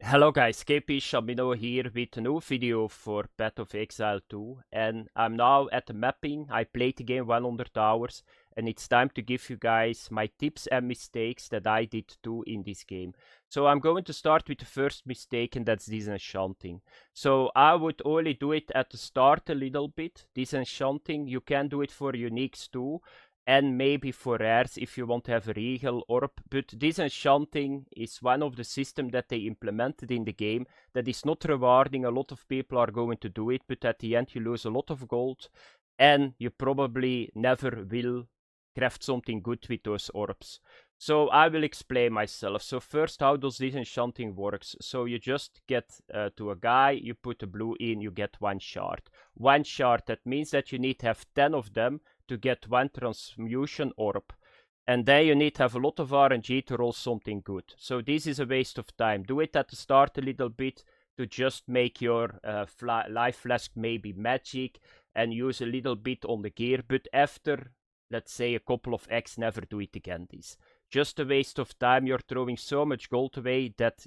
Hello guys, KP Shamino here with a new video for Path of Exile 2, and I'm now at the mapping. I played the game 100 hours and it's time to give you guys my tips and mistakes that I did do in this game. So I'm going to start with the first mistake, and that's disenchanting. So I would only do it at the start a little bit. Disenchanting, you can do it for uniques too, and maybe for rares if you want to have a regal orb, but disenchanting is one of the systems that they implemented in the game that is not rewarding. A lot of people are going to do it, but at the end you lose a lot of gold, and you probably never will craft something good with those orbs. So I will explain myself. So first, how does disenchanting works? So you just get to a guy, you put a blue in, you get one shard. One shard, that means that you need to have 10 of them to get one transmutation orb, and then you need to have a lot of RNG to roll something good. So this is a waste of time. Do it at the start a little bit to just make your life flask maybe magic and use a little bit on the gear, but after, let's say, a couple of X, never do it again. This just a waste of time. You're throwing so much gold away that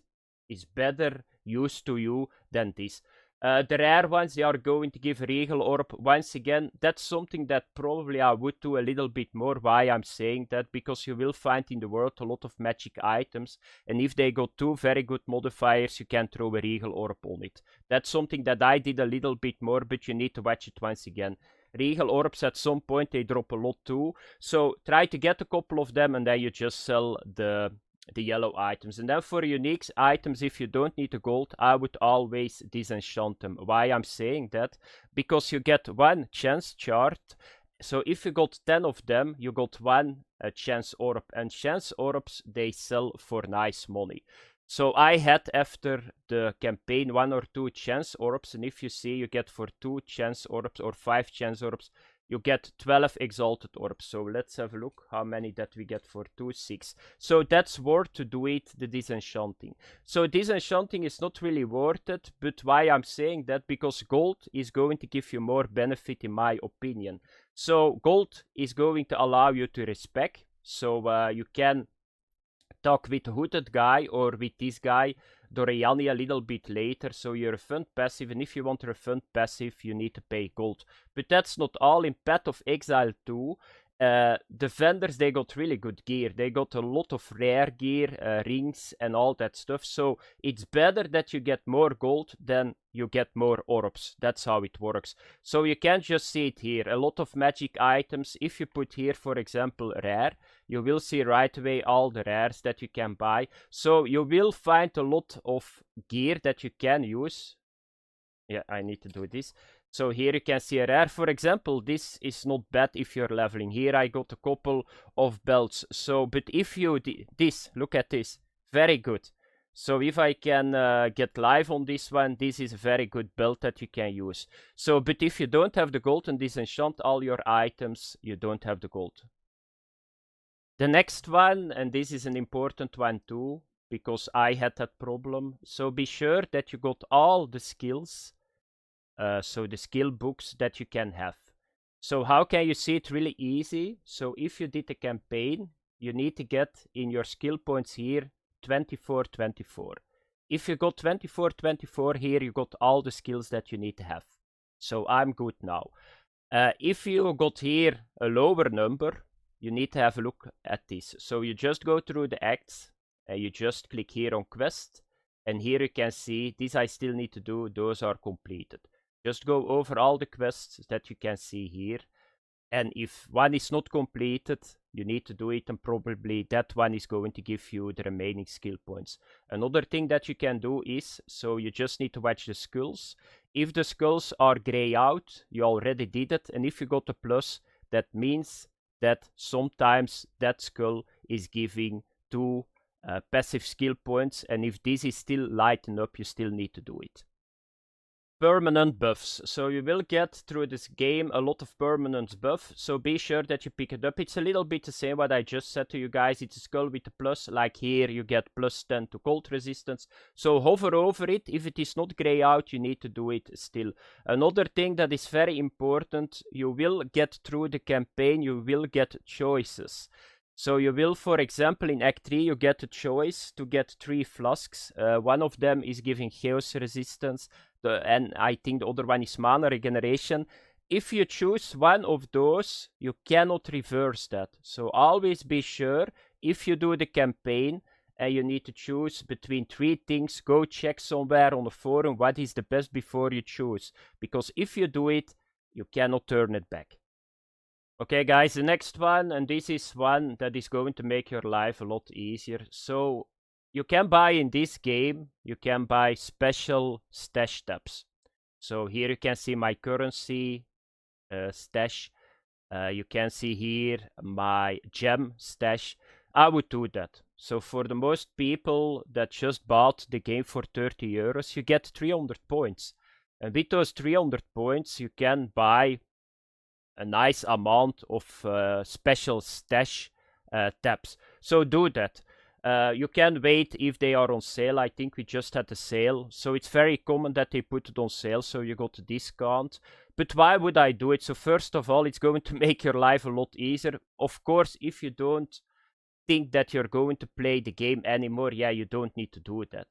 is better used to you than this. The rare ones, they are going to give regal orb. Once again, that's something that probably I would do a little bit more. Why I'm saying that? Because you will find in the world a lot of magic items, and if they got two very good modifiers, you can throw a regal orb on it. That's something that I did a little bit more, but you need to watch it once again. Regal orbs at some point, they drop a lot too, so try to get a couple of them and then you just sell the yellow items. And then for unique items, if you don't need the gold, I would always disenchant them. Why I'm saying that? Because you get one chance chart. So if you got 10 of them, you got one chance orb, and chance orbs, they sell for nice money. So I had after the campaign 1 or 2 chance orbs, and if you see, you get for 2 chance orbs or 5 chance orbs, you get 12 exalted orbs. So let's have a look how many that we get for 2, 6. So that's worth to do it, the disenchanting. So disenchanting is not really worth it, but why I'm saying that? Because gold is going to give you more benefit in my opinion. So gold is going to allow you to respec. So you can talk with the hooded guy or with this guy, Doriani, a little bit later. So you refund passive, and if you want to refund passive, you need to pay gold. But that's not all. In Path of Exile 2, the vendors, they got really good gear. They got a lot of rare gear, rings and all that stuff. So it's better that you get more gold than you get more orbs. That's how it works. So you can just see it here. A lot of magic items. If you put here, for example, rare, you will see right away all the rares that you can buy. So you will find a lot of gear that you can use. Yeah, I need to do this. So here you can see a rare. For example, this is not bad if you're leveling. Here I got a couple of belts. So, but if you, look at this, very good. So if I can get live on this one, this is a very good belt that you can use. So, but if you don't have the gold and disenchant all your items, you don't have the gold. The next one, and this is an important one too, because I had that problem. So be sure that you got all the skills. So the skill books that you can have. So how can you see it? Really easy. So if you did a campaign, you need to get in your skill points here 24-24. If you got 24-24 here, you got all the skills that you need to have. So I'm good now. If you got here a lower number, you need to have a look at this. So you just go through the acts, and you just click here on quest, and here you can see this I still need to do. Those are completed. Just go over all the quests that you can see here. And if one is not completed, you need to do it, and probably that one is going to give you the remaining skill points. Another thing that you can do is, so you just need to watch the skulls. If the skulls are grey out, you already did it. And if you got a plus, that means that sometimes that skull is giving 2 passive skill points. And if this is still lighting up, you still need to do it. Permanent buffs. So you will get through this game a lot of permanent buff, so be sure that you pick it up. It's a little bit the same what I just said to you guys. It's a skull with a plus, like here you get plus 10 to cold resistance. So hover over it. If it is not grey out, you need to do it still. Another thing that is very important, you will get through the campaign, you will get choices. So you will, for example, in Act 3, you get a choice to get 3 flasks. One of them is giving chaos resistance, and I think the other one is mana regeneration. If you choose one of those, you cannot reverse that. So always be sure, if you do the campaign and you need to choose between 3 things, go check somewhere on the forum what is the best before you choose. Because if you do it, you cannot turn it back. Okay guys, the next one, and this is one that is going to make your life a lot easier. So you can buy in this game, you can buy special stash tabs. So here you can see my currency stash. You can see here my gem stash. I would do that. So for the most people that just bought the game for 30 euros, you get 300 points. And with those 300 points, you can buy a nice amount of special stash tabs. So do that. You can wait if they are on sale. I think we just had a sale. So it's very common that they put it on sale, so you got a discount. But why would I do it? So first of all, it's going to make your life a lot easier. Of course, if you don't think that you're going to play the game anymore, yeah, you don't need to do that.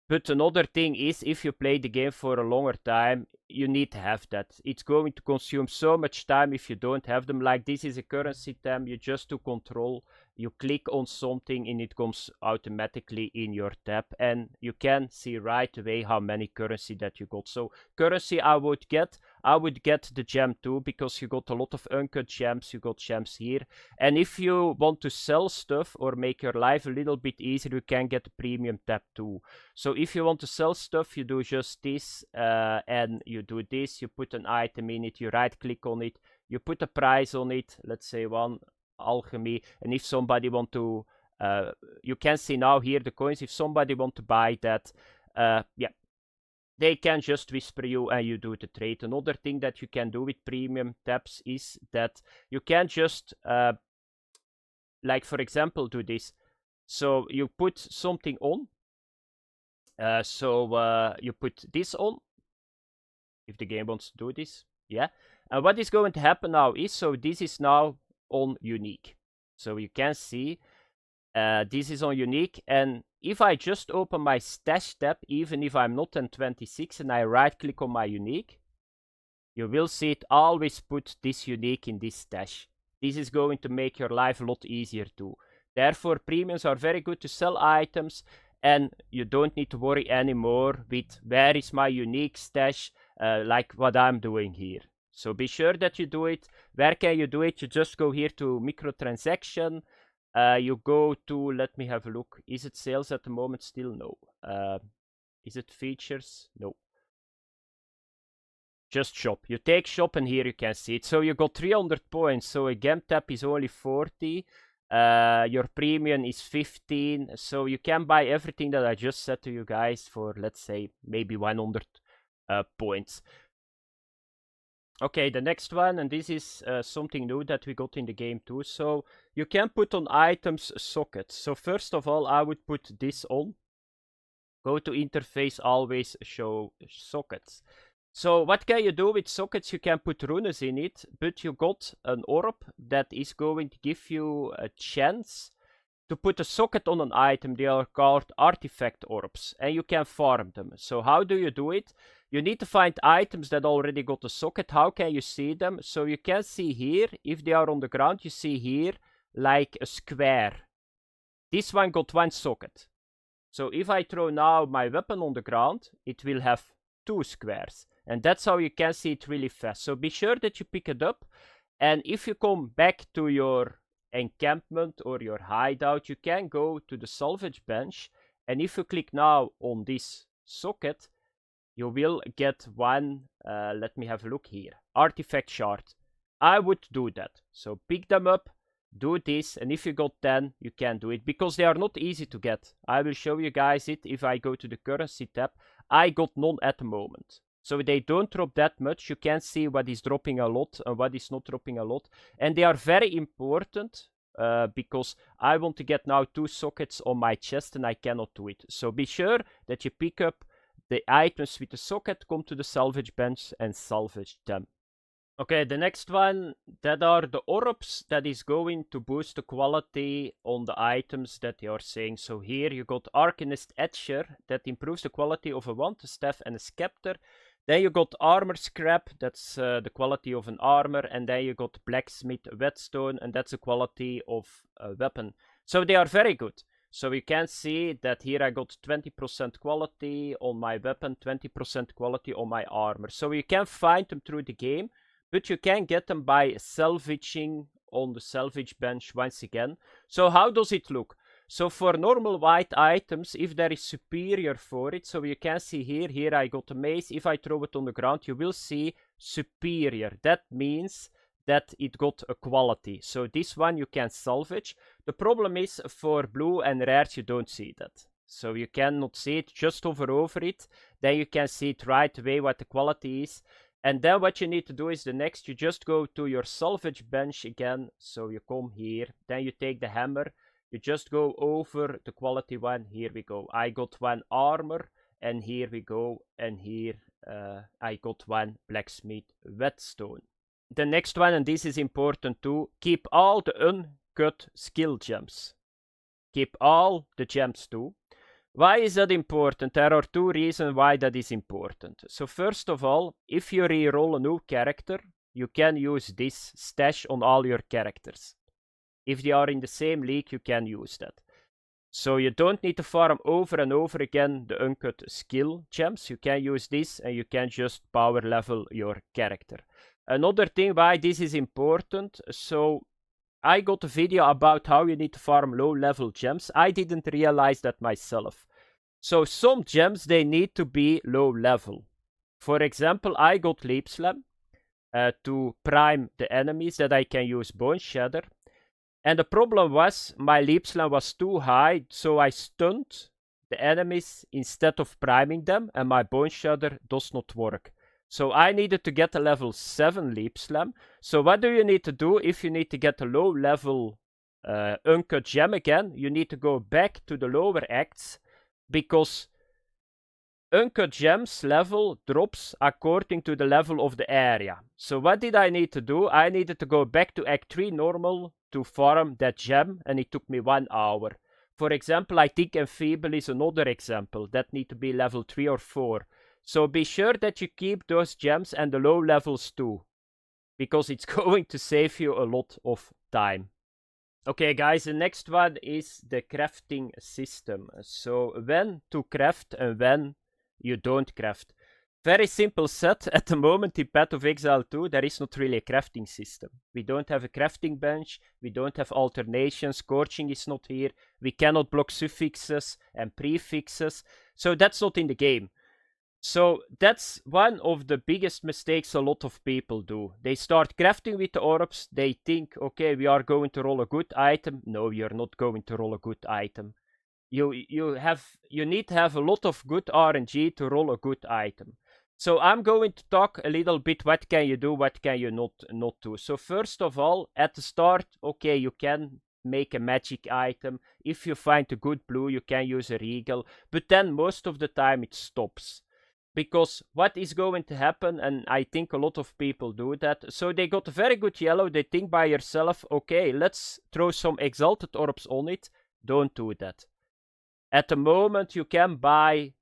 But another thing is, if you play the game for a longer time, you need to have that. It's going to consume so much time if you don't have them. Like this is a currency tab, you just do control, you click on something and it comes automatically in your tab. And you can see right away how many currency that you got. So currency I would get the gem too, because you got a lot of uncut gems, you got gems here. And if you want to sell stuff or make your life a little bit easier, you can get a premium tab too. So if you want to sell stuff, you do just this and you do this, you put an item in it, you right click on it, you put a price on it, let's say 1 alchemy, and if somebody want to, you can see now here the coins, if somebody want to buy that, yeah, they can just whisper you and you do the trade. Another thing that you can do with premium tabs is that you can just, like for example, do this. So you put something on. You put this on, if the game wants to do this, yeah. And what is going to happen now is, so this is now on unique. So you can see this is on unique, and if I just open my stash tab, even if I'm not in 26 and I right click on my unique, you will see it always put this unique in this stash. This is going to make your life a lot easier too. Therefore, premiums are very good to sell items, and you don't need to worry anymore with where is my unique stash, like what I'm doing here. So be sure that you do it. Where can you do it? You just go here to microtransaction. You go to, let me have a look. Is it sales at the moment? Still no. Is it features? No. Just shop. You take shop and here you can see it. So you got 300 points. So a gem tab is only 40. Your premium is 15. So you can buy everything that I just said to you guys for, let's say, maybe 100 points. Okay, the next one, and this is something new that we got in the game too. So you can put on items sockets. So first of all, I would put this on. Go to interface, always show sockets. So what can you do with sockets? You can put runes in it, but you got an orb that is going to give you a chance to put a socket on an item. They are called artifact orbs, and you can farm them. So how do you do it? You need to find items that already got a socket. How can you see them? So you can see here, if they are on the ground, you see here like a square. This one got 1 socket. So if I throw now my weapon on the ground, it will have 2 squares. And that's how you can see it really fast. So be sure that you pick it up. And if you come back to your encampment or your hideout, you can go to the salvage bench. And if you click now on this socket, you will get 1, let me have a look here, artifact shard. I would do that. So pick them up, do this, and if you got 10, you can do it, because they are not easy to get. I will show you guys it if I go to the currency tab. I got none at the moment. So they don't drop that much. You can see what is dropping a lot and what is not dropping a lot. And they are very important because I want to get now 2 sockets on my chest and I cannot do it. So be sure that you pick up the items with the socket, come to the salvage bench and salvage them. Okay, the next one, that are the orbs that is going to boost the quality on the items that they are saying. So here you got Arcanist Etcher, that improves the quality of a wand, a staff, and a scepter. Then you got Armor Scrap, that's the quality of an armor. And then you got Blacksmith Whetstone, and that's the quality of a weapon. So they are very good. So you can see that here I got 20% quality on my weapon, 20% quality on my armor. So you can find them through the game, but you can get them by salvaging on the salvage bench once again. So how does it look? So for normal white items, if there is superior for it, so you can see here I got a mace. If I throw it on the ground, you will see superior. That means that it got a quality. So this one you can salvage. The problem is for blue and rares you don't see that. So you cannot see it, just hover over it. Then you can see it right away what the quality is. And then what you need to do is the next, you just go to your salvage bench again. So you come here, then you take the hammer. You just go over the quality one. Here we go. I got one armor. And here we go. And here I got one blacksmith whetstone. The next one, and this is important too, keep all the uncut skill gems. Keep all the gems too. Why is that important? There are two reasons why that is important. So first of all, if you reroll a new character, you can use this stash on all your characters. If they are in the same league, you can use that. So you don't need to farm over and over again the uncut skill gems. You can use this and you can just power level your character. Another thing why this is important, so I got a video about how you need to farm low level gems. I didn't realize that myself. So some gems, they need to be low level. For example, I got Leap Slam to prime the enemies that I can use Bone Shatter. And the problem was my Leap Slam was too high, so I stunned the enemies instead of priming them, and my Bone Shatter does not work. So I needed to get a level 7 Leap Slam. So what do you need to do if you need to get a low level uncut gem again? You need to go back to the lower acts, because uncut gems level drops according to the level of the area. So what did I need to do? I needed to go back to Act 3 normal to farm that gem, and it took me 1 hour. For example, I think Enfeeble is another example that need to be level 3 or 4. So be sure that you keep those gems and the low levels too, because it's going to save you a lot of time. Okay guys, the next one is the crafting system. So when to craft and when you don't craft. Very simple set. At the moment in Path of Exile 2, there is not really a crafting system. We don't have a crafting bench, we don't have alternation, scorching is not here, we cannot block suffixes and prefixes, so that's not in the game. So that's one of the biggest mistakes a lot of people do. They start crafting with the orbs, they think, okay, we are going to roll a good item. No, you're not going to roll a good item. You need to have a lot of good RNG to roll a good item. So I'm going to talk a little bit what can you do, what can you not do. So first of all, at the start, okay, you can make a magic item. If you find a good blue, you can use a regal, but then most of the time it stops. Because what is going to happen, and I think a lot of people do that, so they got a very good yellow, they think by yourself, okay, let's throw some exalted orbs on it. Don't do that. At the moment you can buy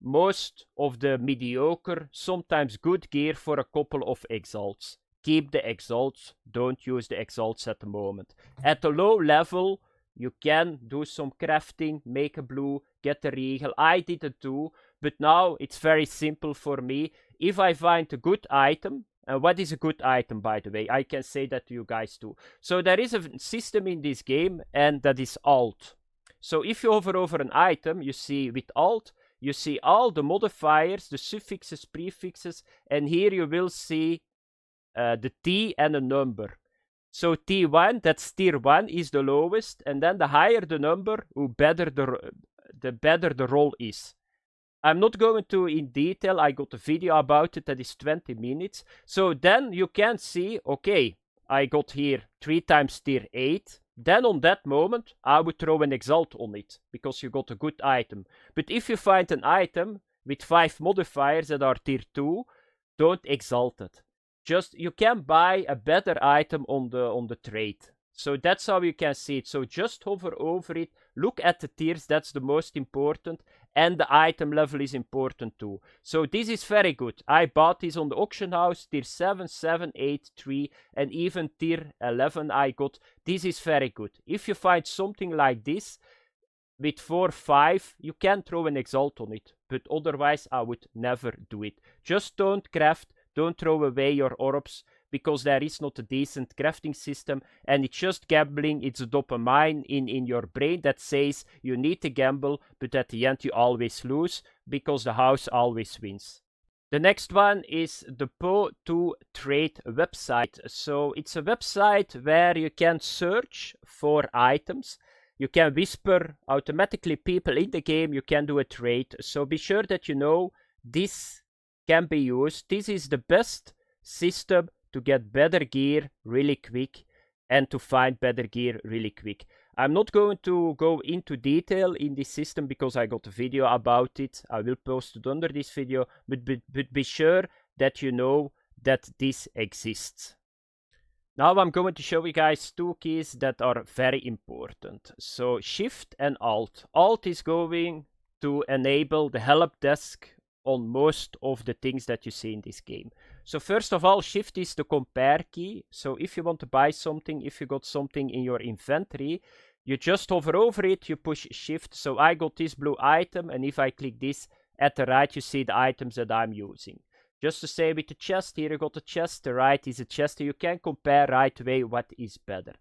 most of the mediocre, sometimes good gear for a couple of exalts. Keep the exalts, don't use the exalts at the moment. At the low level, you can do some crafting, make a blue, get a regal. I did it too, but now it's very simple for me. If I find a good item, and what is a good item, by the way? I can say that to you guys too. So there is a system in this game, and that is Alt. So if you hover over an item, you see with Alt, you see all the modifiers, the suffixes, prefixes, and here you will see the T and a number. So T1, that's tier 1, is the lowest, and then the higher the number, the better the roll is. I'm not going to in detail, I got a video about it that is 20 minutes. So then you can see, okay, I got here 3 times tier 8. Then on that moment, I would throw an exalt on it, because you got a good item. But if you find an item with 5 modifiers that are tier 2, don't exalt it. just you can buy a better item on the trade. So that's how you can see it. So just hover over it, look at the tiers, that's the most important, and the item level is important too. So this is very good. I bought this on the auction house, tier 7, 7, 8, 3, and even tier 11 I got. This is very good. If you find something like this, with 4, 5, you can throw an Exalt on it, but otherwise I would never do it. Just don't craft, don't throw away your orbs, because there is not a decent crafting system, and it's just gambling. It's a dopamine in your brain that says you need to gamble, but at the end you always lose, because the house always wins. The next one is the Po2Trade website. So it's a website where you can search for items. You can whisper automatically people in the game, you can do a trade. So be sure that you know this can be used. This is the best system to get better gear really quick and to find better gear really quick. I'm not going to go into detail in this system because I got a video about it. I will post it under this video, but be sure that you know that this exists. Now I'm going to show you guys two keys that are very important. So Shift and Alt. Alt is going to enable the help desk on most of the things that you see in this game. So first of all, Shift is the compare key. So if you want to buy something, if you got something in your inventory, you just hover over it, you push Shift. So I got this blue item, and if I click this, at the right you see the items that I'm using. Just to say with the chest, here you got a chest, the right is a chest, you can compare right away what is better.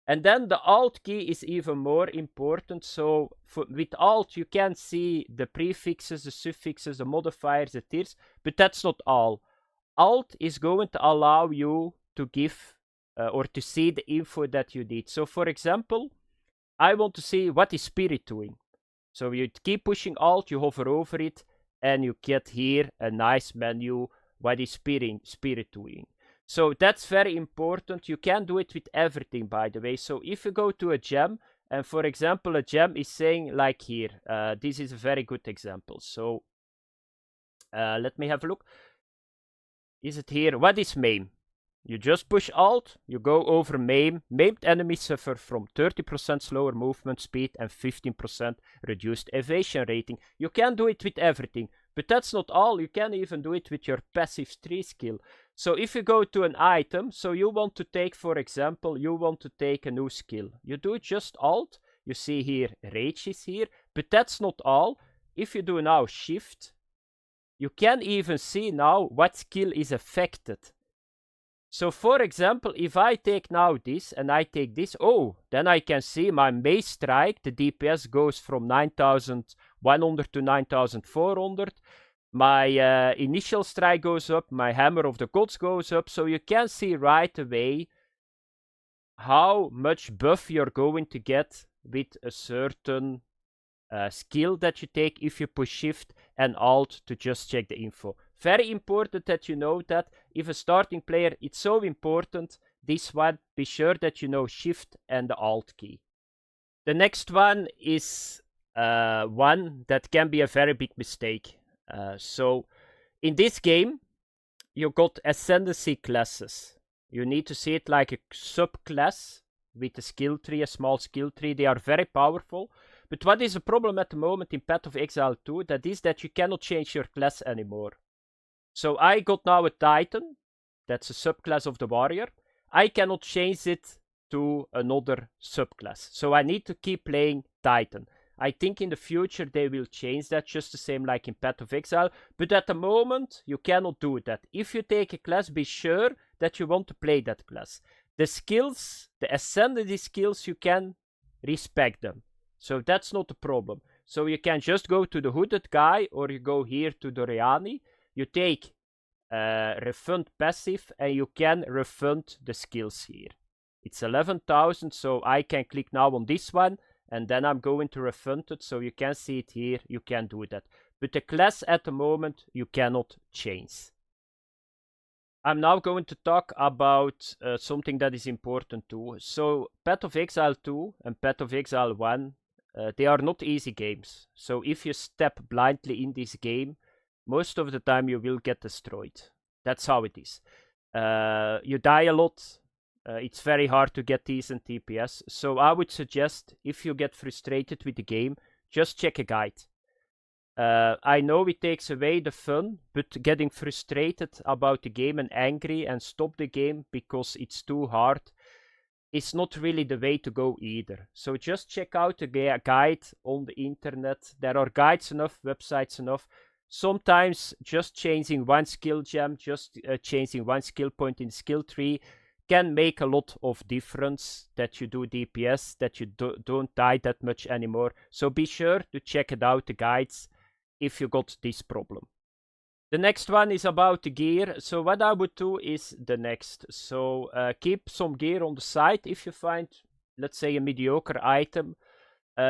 And then the Alt key is even more important. So with Alt you can see the prefixes, the suffixes, the modifiers, the tiers, but that's not all. Alt is going to allow you to give or to see the info that you need. So for example, I want to see what is Spirit doing. So you keep pushing Alt, you hover over it, and you get here a nice menu, what is Spirit doing. So that's very important. You can do it with everything, by the way. So if you go to a gem, and for example, a gem is saying like here, this is a very good example. So let me have a look. Is it here? What is Maim? You just push Alt, you go over Maim. Maimed enemies suffer from 30% slower movement speed and 15% reduced evasion rating. You can do it with everything, but that's not all. You can even do it with your passive 3 skill. So if you go to an item, so you want to take, for example, you want to take a new skill. You do just Alt, you see here Rage is here, but that's not all. If you do now Shift, you can even see now what skill is affected. So for example, if I take now this and I take this, oh, then I can see my mace strike, the DPS goes from 9100 to 9400. My initial strike goes up, my Hammer of the Gods goes up, so you can see right away how much buff you're going to get with a certain skill that you take if you push Shift and Alt to just check the info. Very important that you know that. If a starting player, it's so important, this one, be sure that you know Shift and the Alt key. The next one is one that can be a very big mistake. So in this game, you got Ascendancy classes. You need to see it like a subclass with a skill tree, a small skill tree. They are very powerful. But what is the problem at the moment in Path of Exile 2? That is that you cannot change your class anymore. So I got now a Titan. That's a subclass of the warrior. I cannot change it to another subclass. So I need to keep playing Titan. I think in the future they will change that, just the same like in Path of Exile. But at the moment, you cannot do that. If you take a class, be sure that you want to play that class. The skills, the Ascendancy skills, you can respect them. So that's not a problem. So you can just go to the hooded guy, or you go here to the Riani. You take refund passive, and you can refund the skills here. It's 11,000, so I can click now on this one, and then I'm going to refund it. So you can see it here, you can do that. But the class at the moment, you cannot change. I'm now going to talk about something that is important too. So Path of Exile 2 and Path of Exile 1, they are not easy games. So if you step blindly in this game, most of the time you will get destroyed. That's how it is. you die a lot. It's very hard to get decent DPS. So I would suggest, if you get frustrated with the game, just check a guide. I know it takes away the fun, but getting frustrated about the game and angry and stop the game because it's too hard is not really the way to go either. So just check out a guide on the internet. There are guides enough, websites enough. Sometimes just changing one skill gem, just changing one skill point in skill tree can make a lot of difference, that you do DPS, that you don't die that much anymore. So be sure to check it out, the guides, if you got this problem. The next one is about the gear. So what I would do is the next. So keep some gear on the side. If you find, let's say, a mediocre item,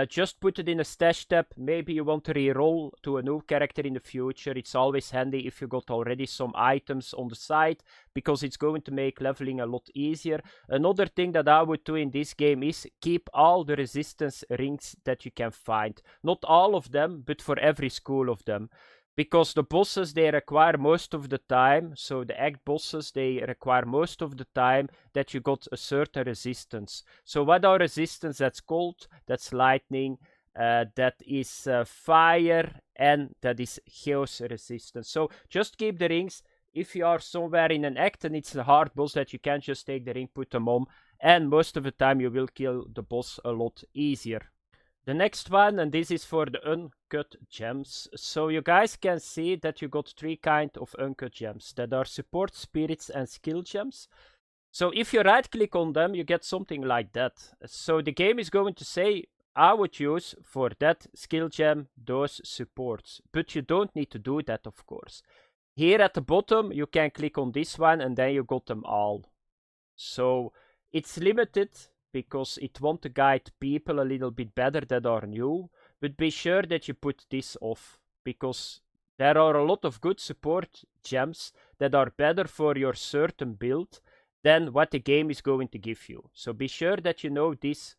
just put it in a stash tab. Maybe you want to reroll to a new character in the future. It's always handy if you got already some items on the side, because it's going to make leveling a lot easier. Another thing that I would do in this game is keep all the resistance rings that you can find. Not all of them, but for every school of them. Because the bosses, they require most of the time, so the act bosses, they require most of the time that you got a certain resistance. So what are resistance? That's cold, that's lightning, that is fire, and that is chaos resistance. So just keep the rings. If you are somewhere in an act and it's a hard boss, that you can just take the ring, put them on, and most of the time you will kill the boss a lot easier. The next one, and this is for the uncut gems. So you guys can see that you got three kinds of uncut gems, that are support, spirits, and skill gems. So if you right click on them, you get something like that. So the game is going to say, I would use for that skill gem those supports, but you don't need to do that, of course. Here at the bottom you can click on this one and then you got them all. So it's limited, because it wants to guide people a little bit better that are new, but be sure that you put this off, because there are a lot of good support gems that are better for your certain build than what the game is going to give you. So be sure that you know this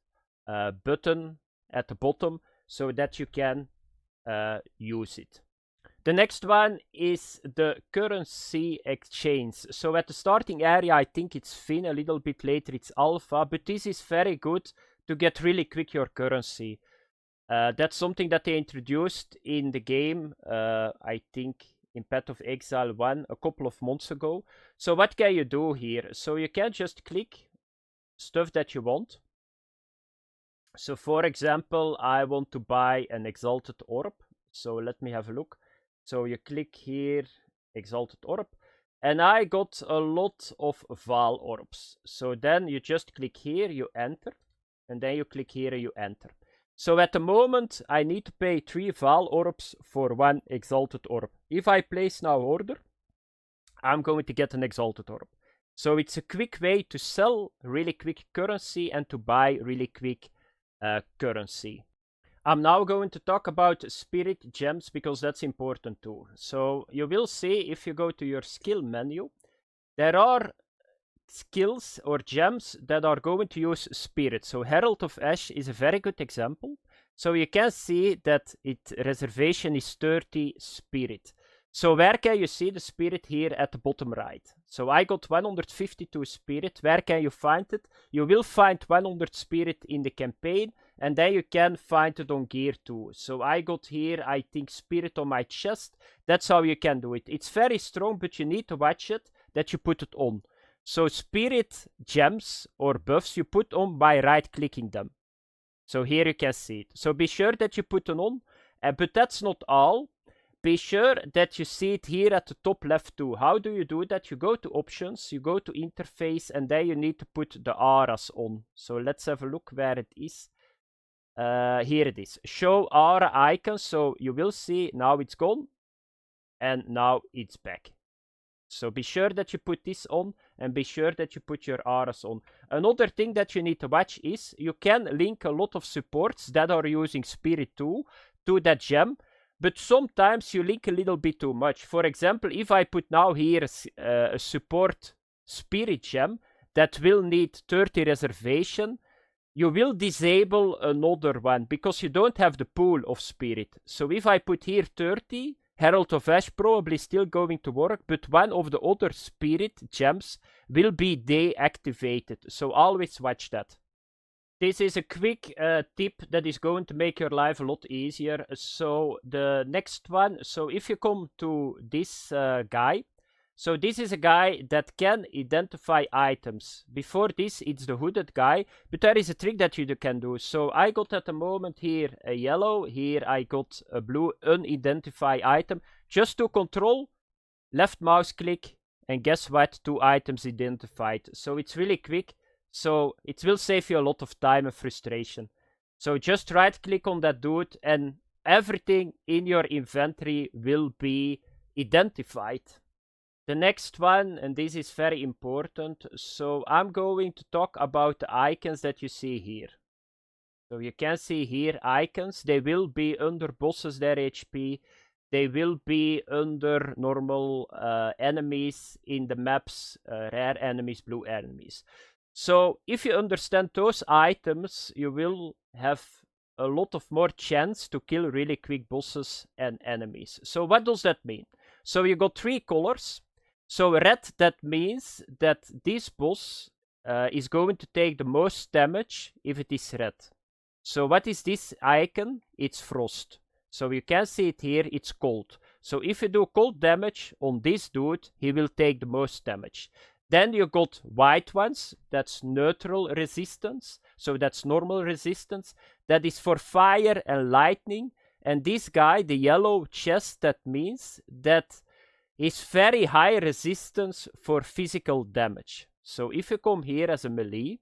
button at the bottom so that you can use it. The next one is the currency exchange. So at the starting area, I think it's Fin, a little bit later it's Alpha, but this is very good to get really quick your currency. That's something that they introduced in the game, I think in Path of Exile 1 a couple of months ago. So what can you do here? So you can just click stuff that you want. So for example, I want to buy an Exalted Orb. So let me have a look. So you click here, Exalted Orb, and I got a lot of Val Orbs. So then you just click here, you enter, and then you click here, you enter. So at the moment, I need to pay 3 Val Orbs for 1 Exalted Orb. If I place now order, I'm going to get an Exalted Orb. So it's a quick way to sell really quick currency and to buy really quick currency. I'm now going to talk about spirit gems, because that's important too. So you will see, if you go to your skill menu, there are skills or gems that are going to use spirit. So Herald of Ash is a very good example. So you can see that its reservation is 30 spirit. So where can you see the spirit? Here at the bottom right. So I got 152 spirit. Where can you find it? You will find 100 spirit in the campaign, and then you can find it on gear too. So I got here, I think, spirit on my chest. That's how you can do it. It's very strong, but you need to watch it that you put it on. So spirit gems or buffs you put on by right clicking them. So here you can see it. So be sure that you put it on, but that's not all. Be sure that you see it here at the top left too. How do you do that? You go to options, you go to interface, and then you need to put the auras on. So let's have a look where it is. Here it is. Show aura icons. So you will see now it's gone, and now it's back. So be sure that you put this on, and be sure that you put your auras on. Another thing that you need to watch is you can link a lot of supports that are using Spirit 2 to that gem, but sometimes you link a little bit too much. For example, if I put now here a support Spirit gem that will need 30 reservation, you will disable another one because you don't have the pool of Spirit. So if I put here 30, Herald of Ash probably still going to work, but one of the other spirit gems will be deactivated, so always watch that. This is a quick tip that is going to make your life a lot easier. So the next one, so if you come to this guy, so this is a guy that can identify items. Before this, it's the hooded guy, but there is a trick that you can do. So I got at the moment here a yellow, here I got a blue unidentify item. Just to control, left mouse click, and guess what? 2 items identified. So it's really quick. So it will save you a lot of time and frustration. So just right click on that dude and everything in your inventory will be identified. The next one, and this is very important, so I'm going to talk about the icons that you see here. So you can see here icons, they will be under bosses, their HP. They will be under normal enemies in the maps, rare enemies, blue enemies. So if you understand those items, you will have a lot of more chance to kill really quick bosses and enemies. So what does that mean? So you got 3 colors. So red, that means that this boss is going to take the most damage if it is red. So what is this icon? It's frost. So you can see it here, it's cold. So if you do cold damage on this dude, he will take the most damage. Then you got white ones, that's neutral resistance, so that's normal resistance. That is for fire and lightning. And this guy, the yellow chest, that means that is very high resistance for physical damage. So if you come here as a melee,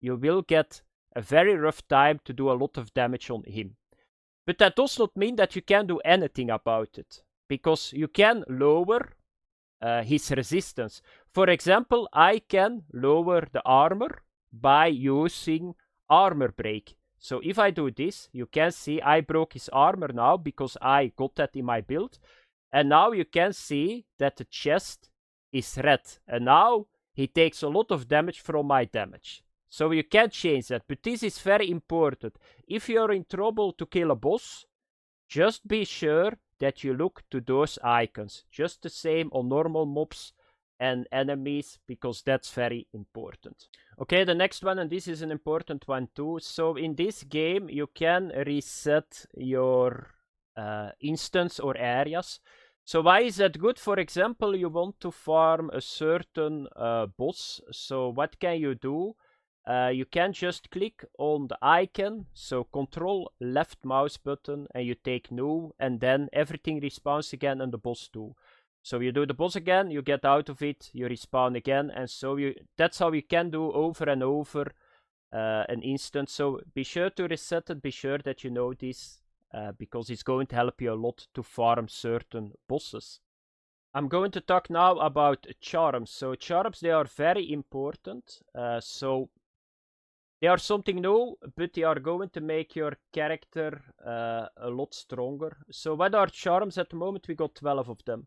you will get a very rough time to do a lot of damage on him. But that does not mean that you can do anything about it, because you can lower his resistance. For example, I can lower the armor by using armor break. So if I do this, you can see I broke his armor now because I got that in my build. And now you can see that the chest is red. And now he takes a lot of damage from my damage. So you can change that. But this is very important. If you're in trouble to kill a boss, just be sure that you look to those icons. Just the same on normal mobs and enemies, because that's very important. Okay, the next one, and this is an important one too. So in this game, you can reset your instance or areas. So why is that good? For example, you want to farm a certain boss. So what can you do? You can just click on the icon, so control left mouse button, and you take new, and then everything respawns again and the boss too. So you do the boss again, you get out of it, you respawn again, and so that's how you can do over and over an instance. So be sure to reset it, be sure that you know this, because it's going to help you a lot to farm certain bosses. I'm going to talk now about charms. So charms, they are very important. So they are something new, but they are going to make your character a lot stronger. So what are charms at the moment? We got 12 of them.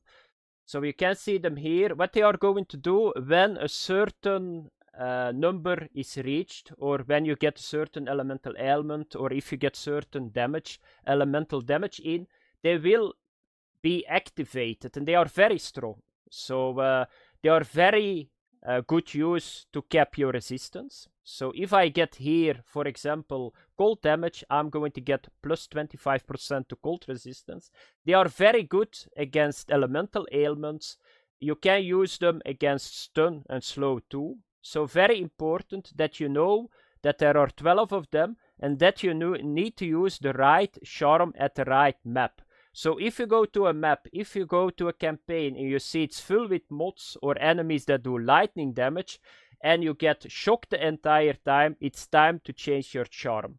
So you can see them here. What they are going to do when a certain number is reached, or when you get a certain elemental ailment, or if you get certain damage, elemental damage in, they will be activated, and they are very strong. So they are very good use to cap your resistance. So if I get here, for example, cold damage, I'm going to get plus 25% to cold resistance. They are very good against elemental ailments. You can use them against stun and slow too. So very important that you know that there are 12 of them, and that you need to use the right charm at the right map. So if you go to a map, if you go to a campaign and you see it's full with mods or enemies that do lightning damage, and you get shocked the entire time, it's time to change your charm.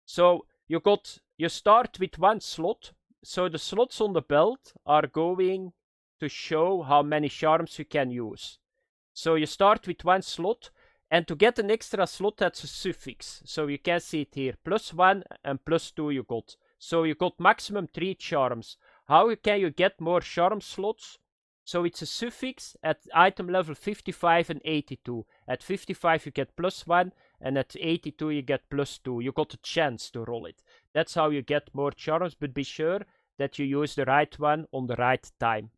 So you start with 1 slot. So the slots on the belt are going to show how many charms you can use. So you start with 1 slot, and to get an extra slot, that's a suffix. So you can see it here, +1 and +2 you got. So you got maximum 3 charms. How can you get more charm slots? So it's a suffix at item level 55 and 82. At 55 you get +1, and at 82 you get +2. You got a chance to roll it. That's how you get more charms, but be sure that you use the right one on the right time.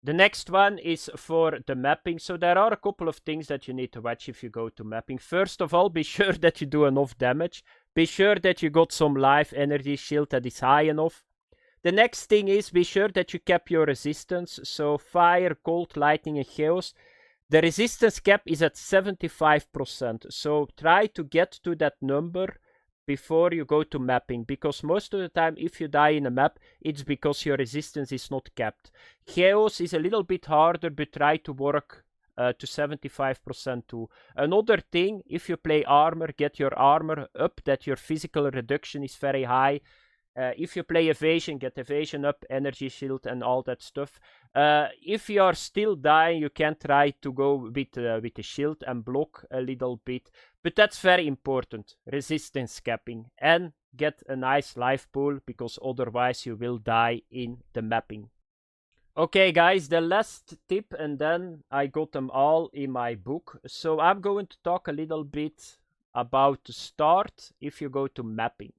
The next one is for the mapping. So there are a couple of things that you need to watch if you go to mapping. First of all, be sure that you do enough damage. Be sure that you got some life energy shield that is high enough. The next thing is be sure that you cap your resistance. So fire, cold, lightning and chaos. The resistance cap is at 75%. So try to get to that number before you go to mapping, because most of the time if you die in a map, it's because your resistance is not capped. Chaos is a little bit harder, but try to work to 75% too. Another thing, if you play armor, get your armor up, that your physical reduction is very high. If you play evasion, get evasion up, energy shield and all that stuff. If you are still dying, you can try to go with a shield and block a little bit. But that's very important, resistance capping. And get a nice life pool, because otherwise you will die in the mapping. Okay guys, the last tip, and then I got them all in my book. So I'm going to talk a little bit about the start if you go to mapping.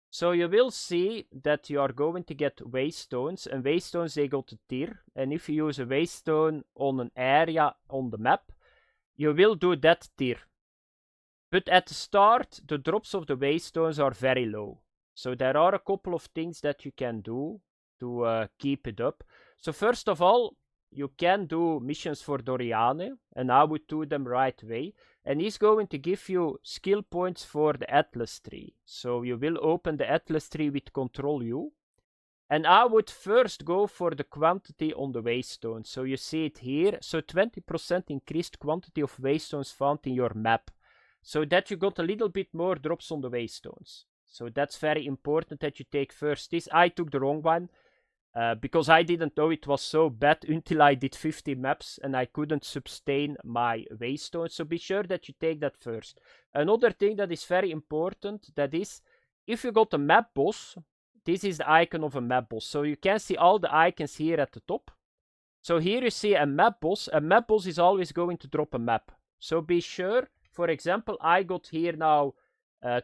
So you will see that you are going to get Waystones, and Waystones, they got a tier. And if you use a Waystone on an area on the map, you will do that tier. But at the start, the drops of the Waystones are very low. So there are a couple of things that you can do to keep it up. So first of all, you can do missions for Doriane, and I would do them right away. And he's going to give you skill points for the Atlas tree. So you will open the Atlas tree with Control U. And I would first go for the quantity on the Waystone. So you see it here. So 20% increased quantity of Waystones found in your map. So that you got a little bit more drops on the Waystones. So that's very important that you take first this. I took the wrong one. Because I didn't know it was so bad until I did 50 maps and I couldn't sustain my Waystone. So be sure that you take that first. Another thing that is very important, that is, if you got a map boss, this is the icon of a map boss. So you can see all the icons here at the top. So here you see a map boss. A map boss is always going to drop a map. So be sure, for example, I got here now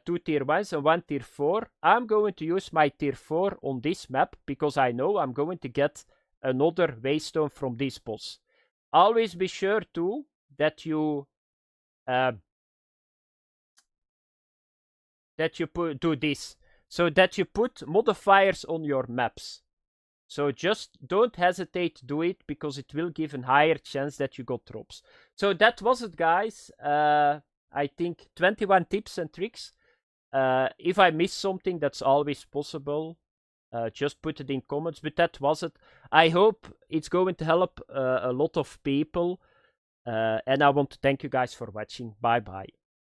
2 tier 1s and 1 tier 4. I'm going to use my tier 4 on this map, because I know I'm going to get another Waystone from this boss. Always be sure too that you do this, so that you put modifiers on your maps. So just don't hesitate to do it, because it will give a higher chance that you got drops. So that was it, guys. I think 21 tips and tricks. If I missed something, that's always possible. Just put it in comments, but that was it. I hope it's going to help a lot of people. And I want to thank you guys for watching. Bye bye.